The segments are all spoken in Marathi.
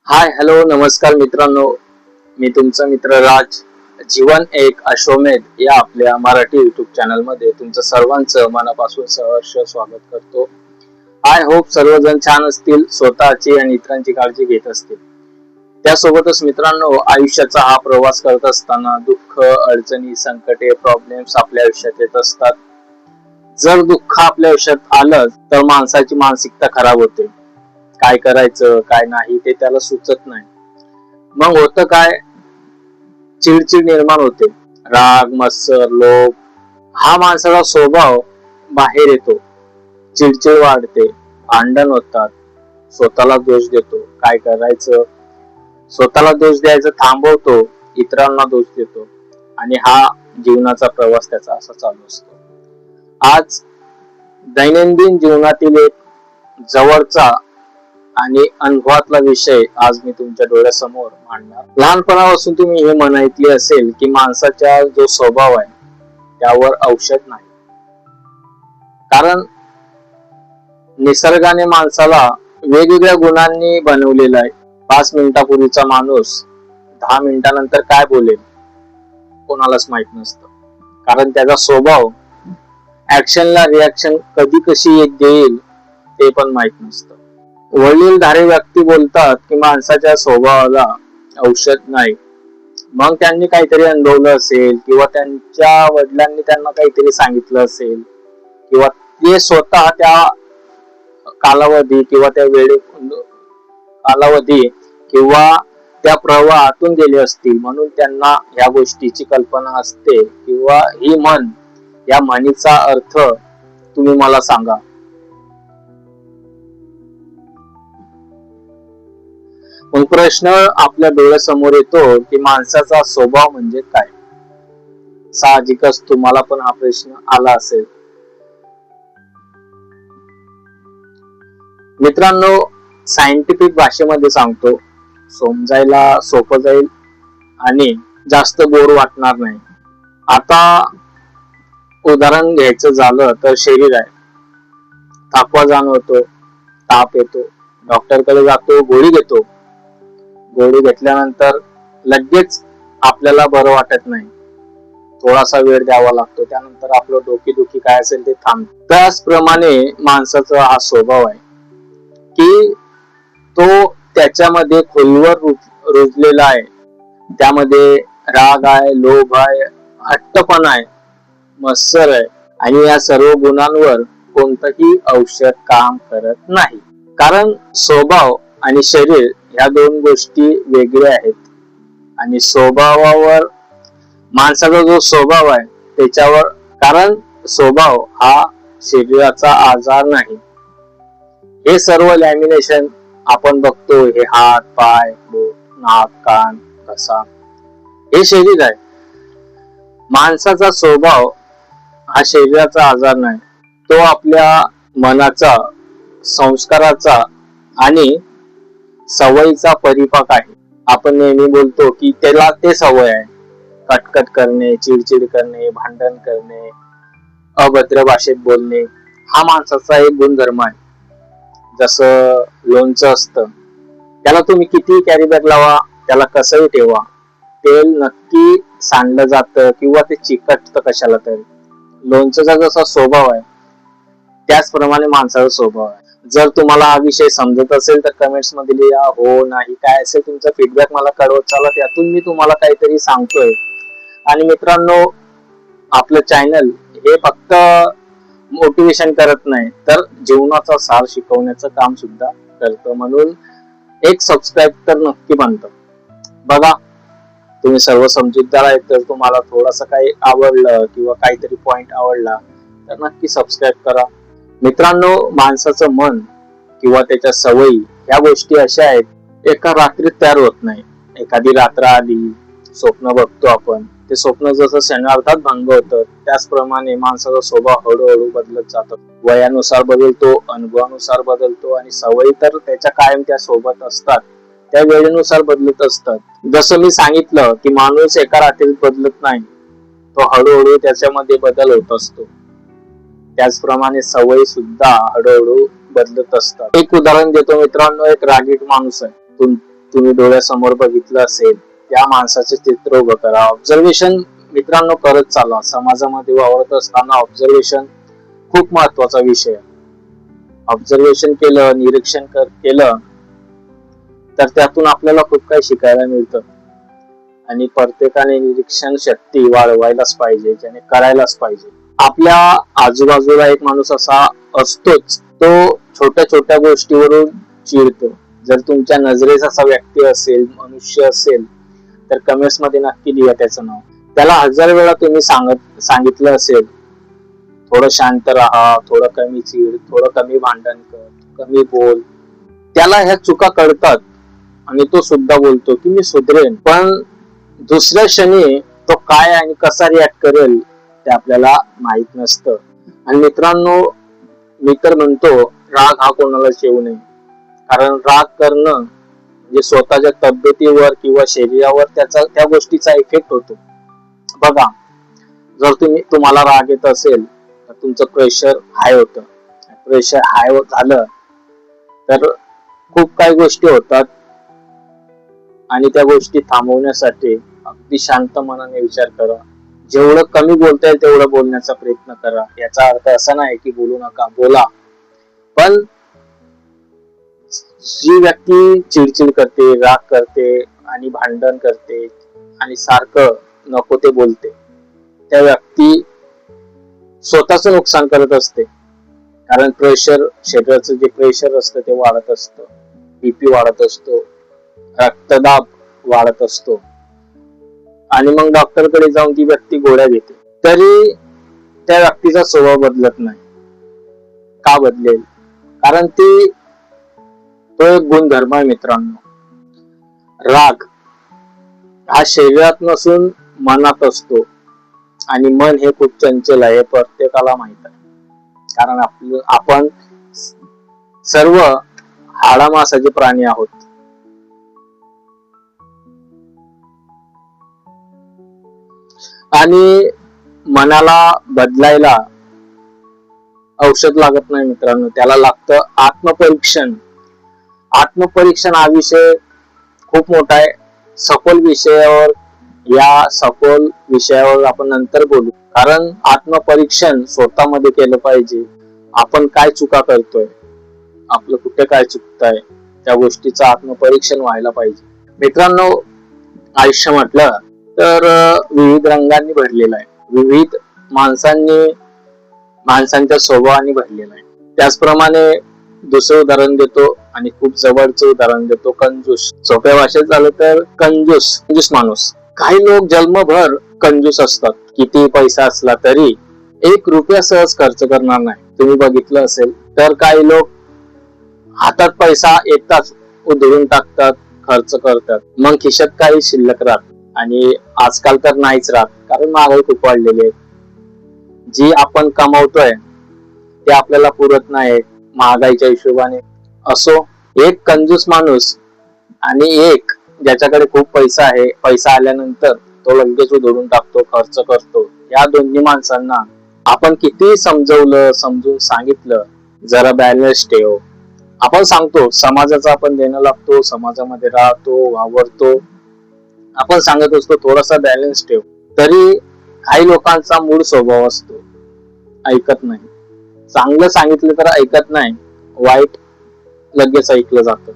हाय हॅलो नमस्कार मित्रांनो, मी तुमचा मित्र राज. जीवन एक अश्वमेध या आपल्या मराठी युट्यूब चॅनल मध्ये तुमचं सर्वांचं मनापासून सहर्ष स्वागत करतो. आय होप सर्वजण छान असतील, स्वतःची आणि इतरांची काळजी घेत असतील. त्यासोबतच मित्रांनो, आयुष्याचा हा प्रवास करत असताना दुःख, अडचणी, संकटे, प्रॉब्लेम्स आपल्या आयुष्यात येत असतात. जर दुःख आपल्या आयुष्यात आलं तर माणसाची मानसिकता खराब होते. काय करायचं काय नाही ते त्याला सुचत नाही. मग होतं काय, चिडचिड निर्माण होते. राग, मत्सर, लोभ हा माणसाचा स्वभाव बाहेर येतो. चिडचिड वाढते, भांडण होतात, स्वतःला दोष देतो. काय करायचं, स्वतःला दोष द्यायचं थांबवतो, इतरांना दोष देतो आणि हा जीवनाचा प्रवास त्याचा असा चालू असतो. आज दैनंदिन जीवनातील एक जवळचा आणि अनुभवातला विषय आज मी तुमच्या डोळ्यासमोर मांडणार. लहानपणापासून तुम्ही हे म्हण ऐकले असेल की माणसाचा जो स्वभाव आहे त्यावर औषध नाही. कारण निसर्गाने माणसाला वेगवेगळ्या गुणांनी बनवलेला आहे. 5 मिनिटापूर्वीचा माणूस 10 मिनिटानंतर काय बोलेल कोणालाच माहित नसतं. कारण त्याचा स्वभाव ऍक्शनला रिॲक्शन कधी कशी एक देईल ते पण माहित नसतं. वडीलधारी व्यक्ती बोलतात की माणसाच्या स्वभावाला औषध नाही. मग त्यांनी काहीतरी अनुभवलं असेल किंवा त्यांच्या वडिलांनी त्यांना काहीतरी सांगितलं असेल किंवा ते स्वतः त्या कालावधी किंवा त्या कालावधी किंवा त्या प्रवाहातून गेले असतील, म्हणून त्यांना या गोष्टीची कल्पना असते. किंवा ही म्हण, या म्हणीचा अर्थ तुम्ही मला सांगा. मग प्रश्न आपल्या डोळ्यासमोर येतो की माणसाचा स्वभाव म्हणजे काय. साहजिकच तुम्हाला पण हा प्रश्न आला असेल. मित्रांनो, सायंटिफिक भाषेमध्ये सांगतो, समजायला सोपं जाईल आणि जास्त बोर वाटणार नाही. आता उदाहरण घ्यायचं झालं तर शरीर आहे. थकवा जाणवतो, ताप येतो, डॉक्टरकडे जातो, गोळी घेतो. गोळी घेतल्यानंतर लगेच आपल्याला बरं वाटत नाही, थोडासा वेळ द्यावा लागतो. त्यानंतर आपलं डोकेदुखी काय असेल ते थांबतं. त्याचप्रमाणे माणसाचा हा स्वभाव आहे की तो त्याच्यामध्ये खोलवर रुजलेला आहे. त्यामध्ये राग आहे, लोभ आहे, हट्टपणा आहे, मत्सर आहे आणि या सर्व गुणांवर कोणतंही औषध काम करत नाही. कारण स्वभाव आणि शरीर ह्या दोन गोष्टी वेगळ्या आहेत. आणि स्वभावावर, माणसाचा जो स्वभाव आहे त्याच्यावर, कारण स्वभाव हा शरीराचा आजार नाही. हे सर्व लॅमिनेशन आपण बघतो, हे हात, पाय, बोट, नाक, कान, घसा, हे शरीर आहे. माणसाचा स्वभाव हा शरीराचा आजार नाही. तो आपल्या मनाचा, संस्काराचा आणि सवयीचा परिपाक आहे. आपण नेहमी बोलतो की त्याला ते सवय आहे, कटकट करणे, चिडचिड करणे, भांडण करणे, अभद्र भाषेत बोलणे. हा माणसाचा एक गुणधर्म आहे. जसं लोणचं असतं, त्याला तुम्ही किती कॅरी बॅग लावा, त्याला कसंही ठेवा, तेल नक्की सांडलं जातं किंवा ते चिकटतं कशाला तरी. लोणचं जसा स्वभाव आहे त्याचप्रमाणे माणसाचा स्वभाव आहे. जर तुम्हाला हा विषय समजत असेल तर कमेंट्स मध्ये लिहा, हो नाही काय असेल तुमचा फीडबॅक मला कळवत चला. त्यातून मी तुम्हाला काहीतरी सांगतोय. आणि मित्रांनो, आपलं चॅनल हे फक्त मोटिवेशन करत नाही तर जीवनाचा सार शिकवण्याचं काम सुद्धा करतं. म्हणून एक सबस्क्राईब तर नक्की बनतं. बघा, तुम्ही सर्व समजूतदार आहेत, तर तुम्हाला थोडंसं काही आवडलं किंवा काहीतरी पॉइंट आवडला तर नक्की सबस्क्राईब करा. मित्रांनो, माणसाचं मन किंवा त्याच्या सवयी ह्या गोष्टी अशा आहेत, एका रात्रीत तयार होत नाही. एखादी रात्र आली, स्वप्न बघतो आपण, ते स्वप्न जसं क्षणार्धात भंग होतं, त्याचप्रमाणे माणसाचा स्वभाव हळूहळू बदलत जातो. वयानुसार बदलतो, अनुभवानुसार बदलतो आणि सवयी तर त्याच्या कायम त्या सोबत असतात, त्या वेळेनुसार बदलत असतात. जसं मी सांगितलं की माणूस एका रात्रीत बदलत नाही, तो हळूहळू त्याच्यामध्ये बदल होत असतो. त्याचप्रमाणे सवयी सुद्धा हळूहळू बदलत असतात. एक उदाहरण देतो मित्रांनो. एक रागीट माणूस आहे, तुम्ही डोळ्यासमोर बघितलं असेल. त्या माणसाचे चित्र उभं करा. ऑब्झर्वेशन मित्रांनो करत चाला. समाजामध्ये वावरत असताना ऑब्झर्वेशन खूप महत्वाचा विषय आहे. ऑब्झर्वेशन केलं, निरीक्षण केलं तर त्यातून आपल्याला खूप काही शिकायला मिळतं. आणि प्रत्येकाने निरीक्षण शक्ती वाढवायलाच पाहिजे, ज्याने करायलाच पाहिजे. आपल्या आजूबाजूला एक माणूस असा असतोच, तो छोट्या छोट्या गोष्टीवरून चिडतो. जर तुमच्या नजरेस असा व्यक्ती असेल, मनुष्य असेल, तर कमेंट्स मध्ये नक्की लिहा त्याचं नाव. त्याला 1000 वेळा तुम्ही सांगितलं असेल, थोडं शांत राहा, थोडं कमी चिड, थोडं कमी भांडण कर, कमी बोल. त्याला ह्या चुका कळतात आणि तो सुद्धा बोलतो की मी सुधरेन. पण दुसऱ्या क्षणी तो काय आणि कसा रिॲक्ट करेल ते आपल्याला माहित नसतं. आणि मित्रांनो, मी तर म्हणतो राग हा कोणालाच येऊ नये. कारण राग करणं म्हणजे स्वतःच्या तब्येतीवर किंवा शरीरावर त्या गोष्टीचा इफेक्ट होतो. बघा, जर तुम्हाला राग येत असेल तर तुमचं प्रेशर हाय होतं. प्रेशर हाय झालं तर खूप काही गोष्टी होतात. आणि त्या गोष्टी थांबवण्यासाठी अगदी शांत मनाने विचार करा. जेवढं कमी बोलता येईल तेवढं बोलण्याचा प्रयत्न करा. याचा अर्थ असा नाही की बोलू नका, बोला. पण जी व्यक्ती चिडचिड करते, राग करते आणि भांडण करते आणि सारखं नको ते बोलते, त्या व्यक्ती स्वतःच नुकसान करत असते. कारण प्रेशर, शरीराचं जे प्रेशर असतं ते वाढत असतं, बीपी वाढत असतो, रक्तदाब वाढत असतो. आणि मग डॉक्टरकडे जाऊन ती व्यक्ती गोळ्या घेते, तरी त्या व्यक्तीचा स्वभाव बदलत नाही. का बदलेल? कारण तो एक गुणधर्म आहे मित्रांनो. राग हा शरीरात नसून मनात असतो. आणि मन हे खूप चंचल आहे, प्रत्येकाला माहित आहे. कारण आपण सर्व हाडामासाचे प्राणी आहोत. आणि मनाला बदलायला औषध लागत नाही मित्रांनो, त्याला लागतं आत्मपरीक्षण. आत्मपरीक्षण हा विषय खूप मोठा आहे. सखोल विषयावर आपण नंतर बोलू. कारण आत्मपरीक्षण स्वतःमध्ये केलं पाहिजे. आपण काय चुका करतोय, आपलं कुठे काय चुकतंय, त्या गोष्टीचं आत्मपरीक्षण व्हायला पाहिजे. मित्रांनो, आयुष्य म्हटलं तर विविध रंगांनी भरलेलं आहे. विविध माणसांच्या स्वभावाने भरलेलं आहे. त्याचप्रमाणे दुसरं उदाहरण देतो आणि खूप जवळचं उदाहरण देतो. कंजूस. सोप्या भाषेत झालं तर कंजूस माणूस. काही लोक जन्मभर कंजूस असतात. किती पैसा असला तरी 1 रुपया सहज खर्च करणार नाही. तुम्ही बघितलं असेल तर काही लोक हातात पैसा येताच उधळून टाकतात, खर्च करतात. मग खिशात काही शिल्लक राहत. आणि आजकाल तर नाहीच राहत, कारण महागाई खूप वाढलेली आहे. जी आपण कमावतोय ते आपल्याला पुरत नाही महागाईच्या हिशोबाने. असो, एक कंजूस माणूस आणि एक ज्याच्याकडे खूप पैसा आहे, पैसा आल्यानंतर तो लगेच उधळून टाकतो, खर्च करतो. या दोन्ही माणसांना आपण किती समजून सांगितलं जरा बॅलन्स ठेव. आपण सांगतो समाजाचं आपण देणं लागतो, समाजामध्ये राहतो, वावरतो. आपण सांगत असतो थोडासा बॅलन्स ठेव, तरी काही लोकांचा मूळ स्वभाव असतो, ऐकत नाही. चांगलं सांगितलं तर ऐकत नाही, वाईट लगेच ऐकलं जातं.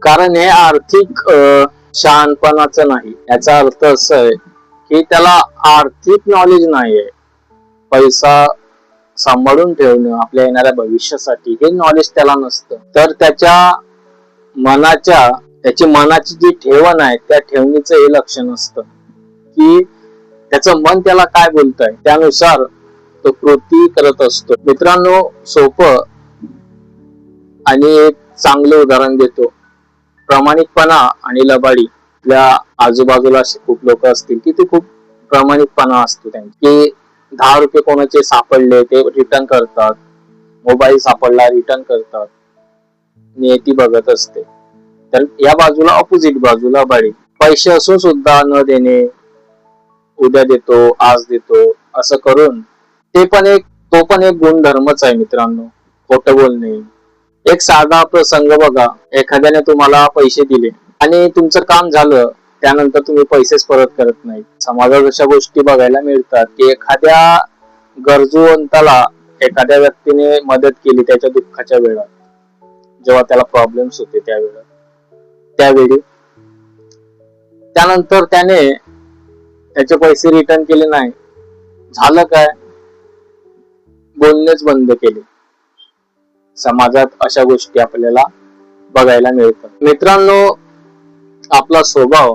कारण हे आर्थिक शहाणपणाचं नाही. याचा अर्थ असं आहे की त्याला आर्थिक नॉलेज नाहीये. पैसा सांभाळून ठेवणं आपल्या येणाऱ्या भविष्यासाठी हे नॉलेज त्याला नसतं. तर त्याची मनाची जी ठेवण आहे त्या ठेवणीचं हे लक्षण असतं की त्याचं मन त्याला काय बोलतंय त्यानुसार तो कृती करत असतो. मित्रांनो, सोपं आणि एक चांगलं उदाहरण देतो. प्रामाणिकपणा आणि लबाडी. आपल्या आजूबाजूला असे खूप लोक असतील की ते खूप प्रामाणिकपणा असतो त्यांचा, की 10 रुपये कोणाचे सापडले ते रिटर्न करतात, मोबाईल सापडला रिटर्न करतात, नियती बघत असते. तर या बाजूला ऑपोजिट बाजूला लबाडी. पैसे असून सुद्धा न देणे, उद्या देतो, आज देतो, असं करून तो पण एक गुणधर्मच आहे मित्रांनो, खोटं बोलणे. एक साधा प्रसंग बघा, एखाद्याने तुम्हाला पैसे दिले आणि तुमचं काम झालं, त्यानंतर तुम्ही पैसेच परत करत नाही. समाजात अशा गोष्टी बघायला मिळतात की एखाद्या गरजूवंताला एखाद्या व्यक्तीने मदत केली त्याच्या दुःखाच्या वेळात, जेव्हा त्याला प्रॉब्लेम्स होते त्यावेळी त्यानंतर त्याने त्याचे पैसे रिटर्न केले नाही. झालं काय? बोलणेच बंद केले. समाजात अशा गोष्टी आपल्याला बघायला मिळतात. मित्रांनो, आपला स्वभाव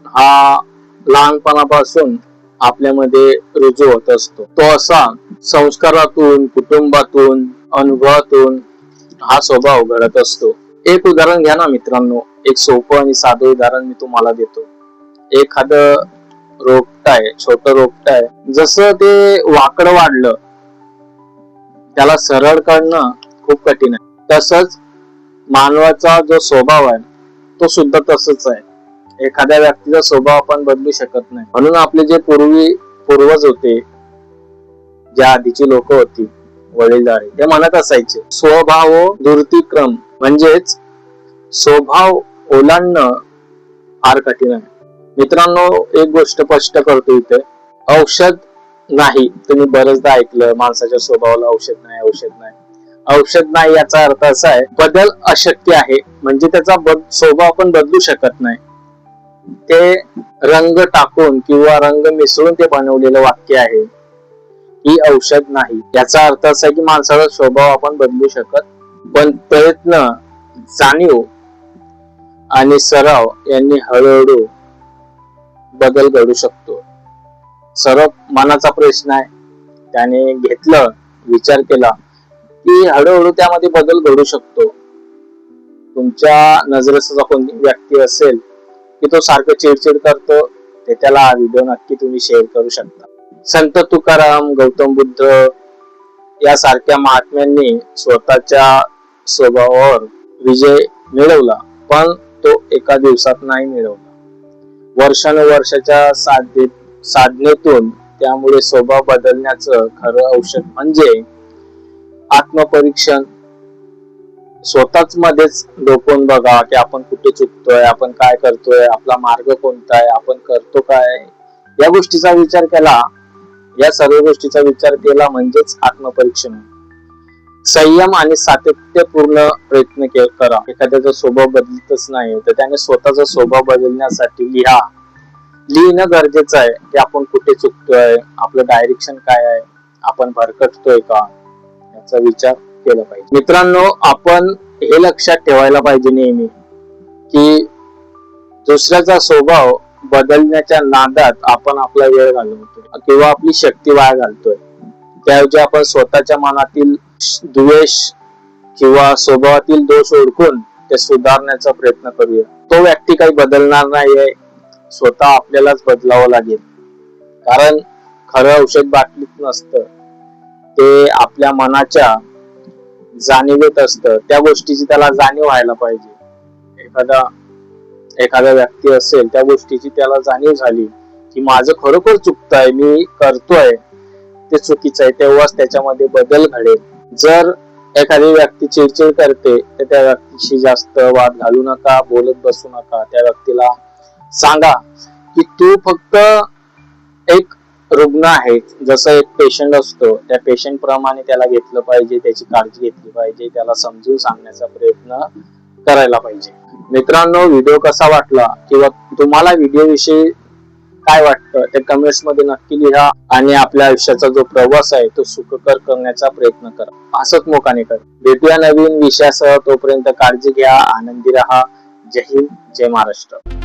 हा लहानपणापासून आपल्यामध्ये रुजू होत असतो. तो असा संस्कारातून, कुटुंबातून, अनुभवातून हा स्वभाव घडत असतो. एक उदाहरण घ्या ना मित्रांनो, एक सोपं आणि साधं उदाहरण मी तुम्हाला देतो. एखादं रोपट आहे, छोटं रोपट आहे, जसं ते वाकडं वाढलं त्याला सरळ करणं खूप कठीण आहे. तसंच मानवाचा जो स्वभाव आहे तो सुद्धा तसंच आहे. एखाद्या व्यक्तीचा स्वभाव आपण बदलू शकत नाही. म्हणून आपले जे पूर्वज होते, ज्या आधीची लोक होती, वडीलधारे, ते म्हणत असायचे स्वभाव दुर्तिक्रम, म्हणजेच स्वभाव ओलांडणं फार कठीण आहे. मित्रांनो, एक गोष्ट स्पष्ट करतो इथे, औषध नाही. तुम्ही बरेचदा ऐकलं, माणसाच्या स्वभावाला औषध नाही, औषध नाही. औषध नाही याचा अर्थ असा आहे, बदल अशक्य आहे, म्हणजे त्याचा स्वभाव आपण बदलू शकत नाही. ते रंग टाकून किंवा रंग मिसळून ते बनवलेलं वाक्य आहे, ही औषध नाही. याचा अर्थ असा आहे की माणसाचा स्वभाव आपण बदलू शकत, पण प्रयत्न, जाणीव आणि सराव यांनी हळूहळू बदल घडू शकतो. सर्व मनाचा प्रश्न आहे, त्याने घेतलं, विचार केला की हळूहळू त्यामध्ये बदल घडू शकतो. तुमच्या नजरेचा कोणी व्यक्ती असेल की तो सारखं चिडचिड करतो, ते त्याला हा व्हिडिओ नक्की तुम्ही शेअर करू शकता. संत तुकाराम, गौतम बुद्ध यासारख्या महात्म्यांनी स्वतःच्या स्वभावावर विजय मिळवला, पण तो एका दिवसात नाही मिळवला. वर्षानुवर्षाच्या साधनेतून. त्यामुळे स्वभाव बदलण्याचं खरं औषध म्हणजे आत्मपरीक्षण. स्वतःच मध्येच डोकून बघा की आपण कुठे चुकतोय, आपण काय करतोय, आपला मार्ग कोणता आहे, आपण करतो काय, या गोष्टीचा विचार केला. या सर्व गोष्टीचा विचार केला म्हणजेच आत्मपरीक्षण. संयम आणि सातत्यपूर्ण प्रयत्न करा. एखाद्याचा स्वभाव बदलतच नाही तर त्याने स्वतःचा स्वभाव बदलण्यासाठी लिहिणं गरजेचं आहे की आपण कुठे चुकतोय, आपलं डायरेक्शन काय आहे, आपण भरकटतोय का, याचा विचार केला पाहिजे. मित्रांनो, आपण हे लक्षात ठेवायला पाहिजे नेहमी की दुसऱ्याचा स्वभाव बदलण्याच्या नादात आपण आपला वेळ घालवतोय किंवा आपली शक्ती वाया घालतोय. त्याऐवजी आपण स्वतःच्या मनातील द्वेष किंवा स्वभावातील दोष ओळखून ते सुधारण्याचा प्रयत्न करूया. तो व्यक्ती काही बदलणार नाहीये, स्वतः आपल्यालाच बदलावं लागेल. कारण खरं औषध बाटलीत नसतं, ते आपल्या मनाच्या जाणीवेत असतं. त्या गोष्टीची त्याला जाणीव व्हायला पाहिजे. एखादा व्यक्ती असेल, त्या गोष्टीची त्याला जाणीव झाली की माझं खरोखर चुकतंय, मी करतोय ते चुकीचं आहे, तेव्हाच त्याच्यामध्ये बदल घडेल. जर एखादी व्यक्ती चिडचिड करते तर त्या व्यक्तीशी जास्त वाद घालू नका, बोलत बसू नका. त्या व्यक्तीला सांगा की तू फक्त एक रुग्ण आहे, जसं एक पेशंट असतो, त्या पेशंट प्रमाणे त्याला घेतलं पाहिजे, त्याची काळजी घेतली पाहिजे, त्याला समजून सांगण्याचा प्रयत्न करायला पाहिजे. मित्रांनो, व्हिडिओ कसा वाटला किंवा तुम्हाला व्हिडिओ विषयी काय वाटतं ते कमेंट्स मध्ये नक्की लिहा आणि आपल्या आयुष्याचा जो प्रवास आहे तो सुखकर करण्याचा प्रयत्न करा. असंच मोकाने करा. भेटूया नवीन विषयासह. तोपर्यंत काळजी घ्या, आनंदी राहा. जय हिंद, जय महाराष्ट्र.